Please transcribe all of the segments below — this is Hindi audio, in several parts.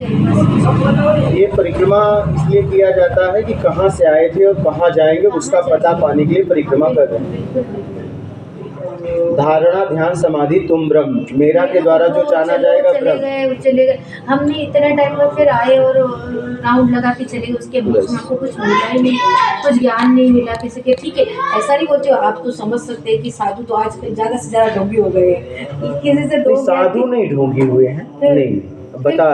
ये परिक्रमा इसलिए किया जाता है कि कहाँ से आए थे और कहाँ जाएंगे उसका पता पाने के लिए परिक्रमा कर रहे हैं। धारणा ध्यान समाधि तुम ब्रह्म, मेरा के द्वारा जो जाना जाएगा ब्रह्म। चले गए हमने इतने टाइम में, फिर आए और राउंड लगा के चले गए। उसके बीच में आपको कुछ मिला ही नहीं, कुछ ज्ञान नहीं मिला किसी के। ठीक है, ऐसा नहीं बोलते, आप तो समझ सकते हैं कि साधु तो आज ज्यादा से ज्यादा ढोंगी हो गए हैं। किसी से साधु नहीं ढोंगी हुए हैं, नहीं बता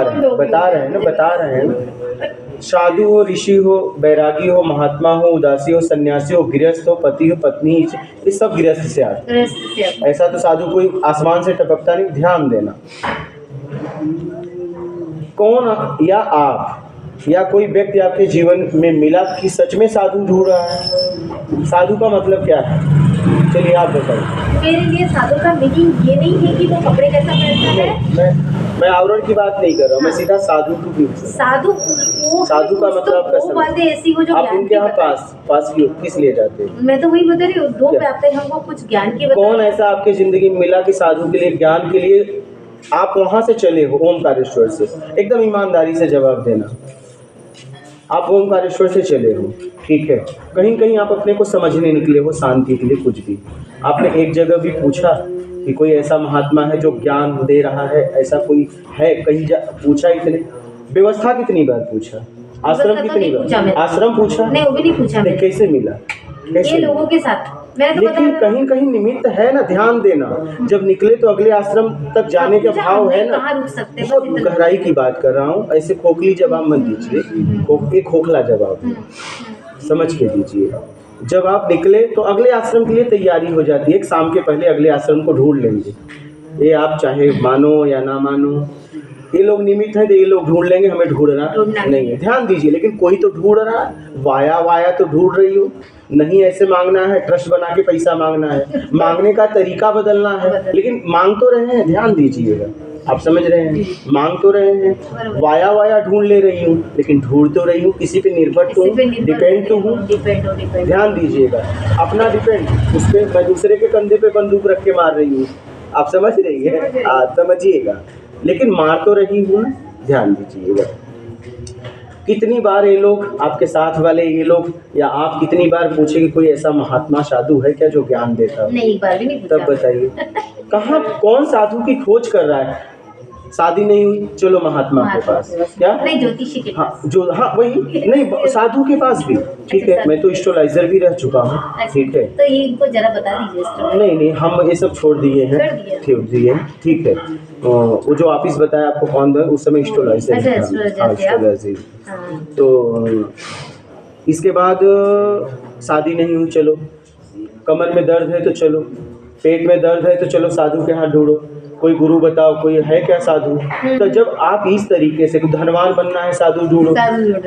रहे हैं। साधु हो, ऋषि हो, बैरागी हो, महात्मा हो, उदासी हो, सन्यासी हो, गृहस्थ हो, पति हो, पत्नी, ये सब गृहस्थ से आते हैं। ऐसा तो साधु कोई आसमान से टपकता नहीं। ध्यान देना, कौन या आप या कोई व्यक्ति आपके जीवन में मिला कि सच में साधु ढूंढ रहा है? साधु का मतलब क्या है? चलिए आप बताइए। मेरे लिए साधु का मीनिंग ये नहीं है कि वो कपड़े कैसा पहनता है। मैं आवरण की बात नहीं कर रहा हूँ, मैं सीधा साधु की साधु का मतलब वो बातें ऐसी हो जो आप उनके यहाँ पास किस लिए जाते हैं? मैं तो वही बता रही हूँ, दो बातें हमको कुछ ज्ञान की। कौन ऐसा आपके जिंदगी में मिला कि साधु के लिए, ज्ञान के लिए आप वहां से चले हो? ओमकारेश्वर से, एकदम ईमानदारी से जवाब देना। आप ओमकारेश्वर से चले हो, ठीक है। कहीं कहीं आप अपने को समझने निकले हो, शांति के लिए, कुछ भी। आपने एक जगह भी पूछा कि कोई ऐसा महात्मा है जो ज्ञान दे रहा है, ऐसा कोई है? कहीं पूछा? इतने व्यवस्था कितनी बार पूछा? आश्रम कितनी बार? आश्रम पूछा? नहीं, वो भी नहीं पूछा। कैसे मिला? ये लोगों के साथ। लेकिन कहीं कहीं निमित्त है ना, ध्यान देना। जब निकले तो अगले आश्रम तक जाने का भाव है ना। बहुत गहराई की बात कर रहा हूँ, ऐसे खोखली जवाब मत दीजिए, एक खोखला जवाब समझ के दीजिए। जब आप निकले तो अगले आश्रम के लिए तैयारी हो जाती है। एक शाम के पहले अगले आश्रम को ढूंढ लेंगे। ये आप चाहे मानो या ना मानो, ये लोग निमित्त है तो ये लोग ढूंढ लेंगे, हमें ढूंढना नहीं है। ध्यान दीजिए, लेकिन कोई तो ढूंढ रहा है। वाया तो ढूंढ रही हो। नहीं ऐसे मांगना है, ट्रस्ट बना के पैसा मांगना है, मांगने का तरीका बदलना है, लेकिन मांग तो रहे हैं। ध्यान दीजिएगा, आप समझ रहे हैं, मांग तो रहे हैं। वाया ढूंढ ले रही हूँ, लेकिन ढूंढ तो रही हूँ, किसी पे निर्भर तो डिपेंड तो हूँ। ध्यान दीजिएगा, अपना डिपेंड उस पर, मैं दूसरे के कंधे पे बंदूक रख के मार रही हूँ। आप समझ रही है? समझिएगा, लेकिन मार तो रही हूँ। ध्यान दीजिएगा, कितनी बार ये लोग, आपके साथ वाले ये लोग या आप कितनी बार पूछे कि कोई ऐसा महात्मा साधु है क्या जो ज्ञान देता है? नहीं, एक बार भी नहीं पूछा। तब बताइए कहाँ, कौन साधु की खोज कर रहा है? शादी नहीं हुई, चलो महात्मा के पास। क्या नहीं, ज्योतिषी के पास। वही नहीं, साधु के पास भी। ठीक है, मैं तो एस्ट्रोलॉजर भी रह चुका हूँ। ठीक है, तो ये इनको जरा बता दीजिए। नहीं, हम ये सब छोड़ दिए हैं, ठीक है। वो जो ऑफिस बताया आपको कौन था उस समय, एस्ट्रोलॉजर। तो इसके बाद शादी नहीं हुई, चलो। कमर में दर्द है तो चलो, पेट में दर्द है तो चलो साधु के हाथ ढूंढो। कोई गुरु बताओ, कोई है क्या साधु? तो जब आप इस तरीके से धनवान बनना है, साधु ढूंढो।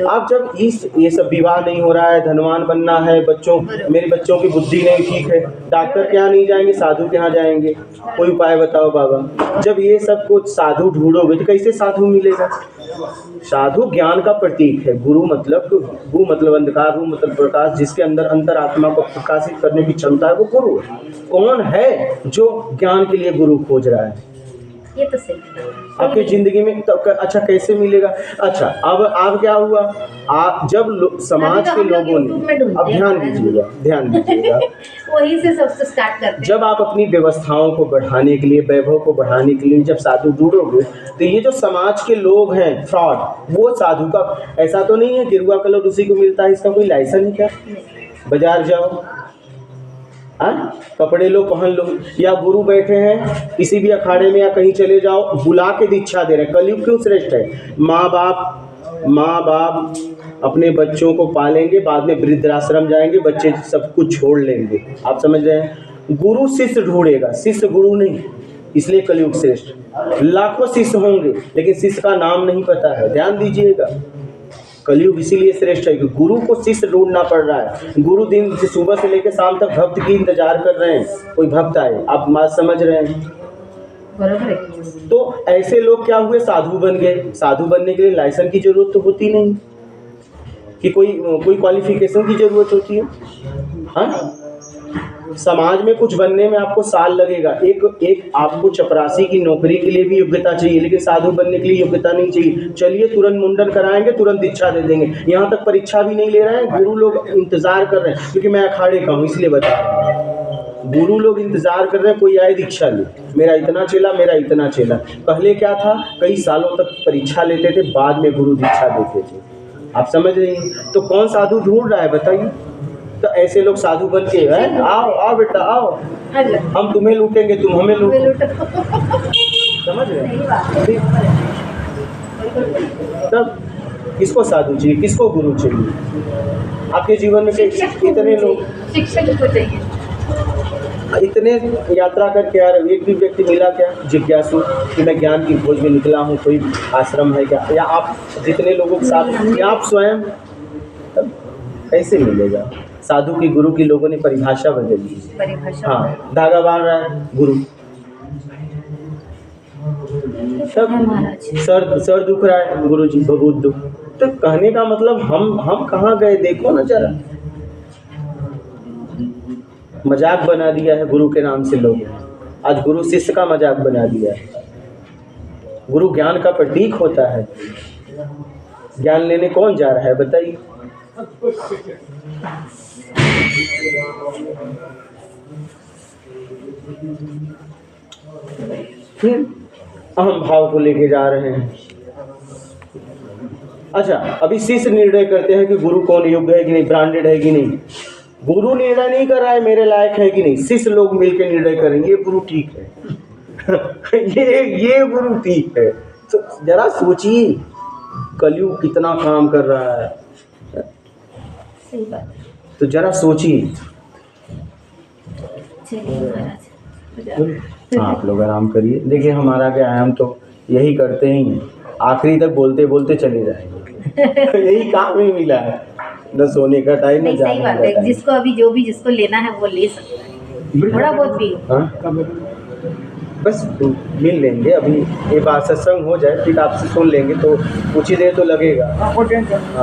आप जब ये सब विवाह नहीं हो रहा है, धनवान बनना है, मेरे बच्चों की बुद्धि नहीं ठीक है, डॉक्टर के यहाँ नहीं जाएंगे, साधु के यहाँ जाएंगे। कोई उपाय बताओ बाबा। जब ये सब कुछ साधु ढूंढोगे तो कैसे साधु मिलेगा? साधु ज्ञान का प्रतीक है। गुरु मतलब अंधकार, रू मतलब प्रकाश, जिसके अंदर अंतरात्मा को प्रकाशित करने की क्षमता है, वो गुरु है। कौन है जो ज्ञान के लिए गुरु खोज रहा है? ये तो सही आपकी जिंदगी में तो अच्छा कैसे मिलेगा? अच्छा, अब क्या हुआ? जब समाज के लोगों ने, अब ध्यान दीजिएगा वहीं से सबसे स्टार्ट करते हैं। जब आप अपनी व्यवस्थाओं को बढ़ाने के लिए, वैभव को बढ़ाने के लिए जब साधु ढूंढोगे, तो ये जो समाज के लोग हैं फ्रॉड, वो साधु का, ऐसा तो नहीं है गिरुआ कलर उसी को मिलता है, इसका कोई लाइसेंस है क्या? बाजार जाओ, कपड़े लो, पहन लो, या गुरु बैठे हैं किसी भी अखाड़े में या कहीं चले जाओ, बुला के दीक्षा दे रहे हैं। कलयुग क्यों श्रेष्ठ है? माँ बाप अपने बच्चों को पालेंगे, बाद में वृद्धाश्रम जाएंगे, बच्चे सब कुछ छोड़ लेंगे। आप समझ रहे हैं? गुरु शिष्य ढूंढेगा, शिष्य गुरु नहीं, इसलिए कलयुग श्रेष्ठ। लाखों शिष्य होंगे लेकिन शिष्य का नाम नहीं पता है। ध्यान दीजिएगा, कलयुग इसीलिए श्रेष्ठ है कि गुरु को शिष्य ढूंढना पड़ रहा है। गुरु दिन से सुबह से लेकर शाम तक भक्त की इंतजार कर रहे हैं, कोई भक्त आए। आप बात समझ रहे हैं? बराबर है। तो ऐसे लोग क्या हुए? साधु बन गए। साधु बनने के लिए लाइसेंस की जरूरत तो होती नहीं कि कोई क्वालिफिकेशन की जरूरत होती है। हाँ, समाज में कुछ बनने में आपको साल लगेगा। एक आपको चपरासी की नौकरी के लिए भी योग्यता चाहिए, लेकिन साधु बनने के लिए योग्यता नहीं चाहिए। चलिए तुरंत मुंडन कराएंगे, तुरंत दीक्षा दे देंगे। यहाँ तक परीक्षा भी नहीं ले रहे हैं, गुरु लोग इंतजार कर रहे हैं, क्योंकि मैं अखाड़े का हूँ इसलिए बता रहा हूँ। गुरु लोग इंतजार कर रहे हैं कोई आए दीक्षा ले, मेरा इतना चेला, मेरा इतना चेला। पहले क्या था, कई सालों तक परीक्षा लेते थे, बाद में गुरु दीक्षा देते थे। आप समझ रही हैं? तो कौन साधु ढूंढ रहा है बताइए? तो ऐसे लोग साधु बन के हैं, आओ आओ बेटा आओ, हम तुम्हें लूटेंगे, तुम हमें लूटो। समझ रहे हैं? तब किसको साधु चाहिए, किसको गुरु चाहिए? आपके जीवन में इतने लोग, शिक्षक को चाहिए। इतने यात्रा करके आ रहे, एक भी व्यक्ति मिला क्या जिज्ञासु कि मैं ज्ञान की खोज में निकला हूँ, कोई आश्रम है क्या? या आप जितने लोगों के साथ, या आप स्वयं, तब कैसे मिलेगा? साधु की गुरु की लोगों ने परिभाषा बदल दी। हाँ, धागा बांध रहा है गुरु, सब सर दुख रहा है गुरु जी, बहुत दुख। तो कहने का मतलब हम कहाँ गए, देखो ना जरा। मजाक बना दिया है गुरु के नाम से लोग। आज गुरु शिष्य का मजाक बना दिया है। गुरु ज्ञान का प्रतीक होता है। ज्ञान लेने कौन जा रहा है बताइए? फिर अहम भाव को लेके जा रहे हैं। अच्छा, अभी शिष्य निर्णय करते हैं कि गुरु कौन योग्य है कि नहीं, ब्रांडेड है कि नहीं। गुरु निर्णय नहीं कर रहा है मेरे लायक है कि नहीं, शिष्य लोग मिलकर निर्णय करेंगे ये गुरु ठीक है। ये गुरु ठीक है। तो जरा सोचिए, कलयुग कितना काम कर रहा है। सही बात। तो जरा सोचिए। आप लोग आराम करिए। देखिए हमारा व्यायाम तो यही करते ही हैं, आखिरी तक बोलते बोलते चले जाएंगे। यही काम ही मिला है, न सोने का टाइम, न जाने का टाइम। जिसको अभी जो भी जिसको लेना है वो ले सकता है, थोड़ा बहुत भी। हाँ, बस मिल लेंगे। अभी ये बात सत्संग हो जाए, फिर आपसे सुन लेंगे, तो कुछ ही देर तो लगेगा।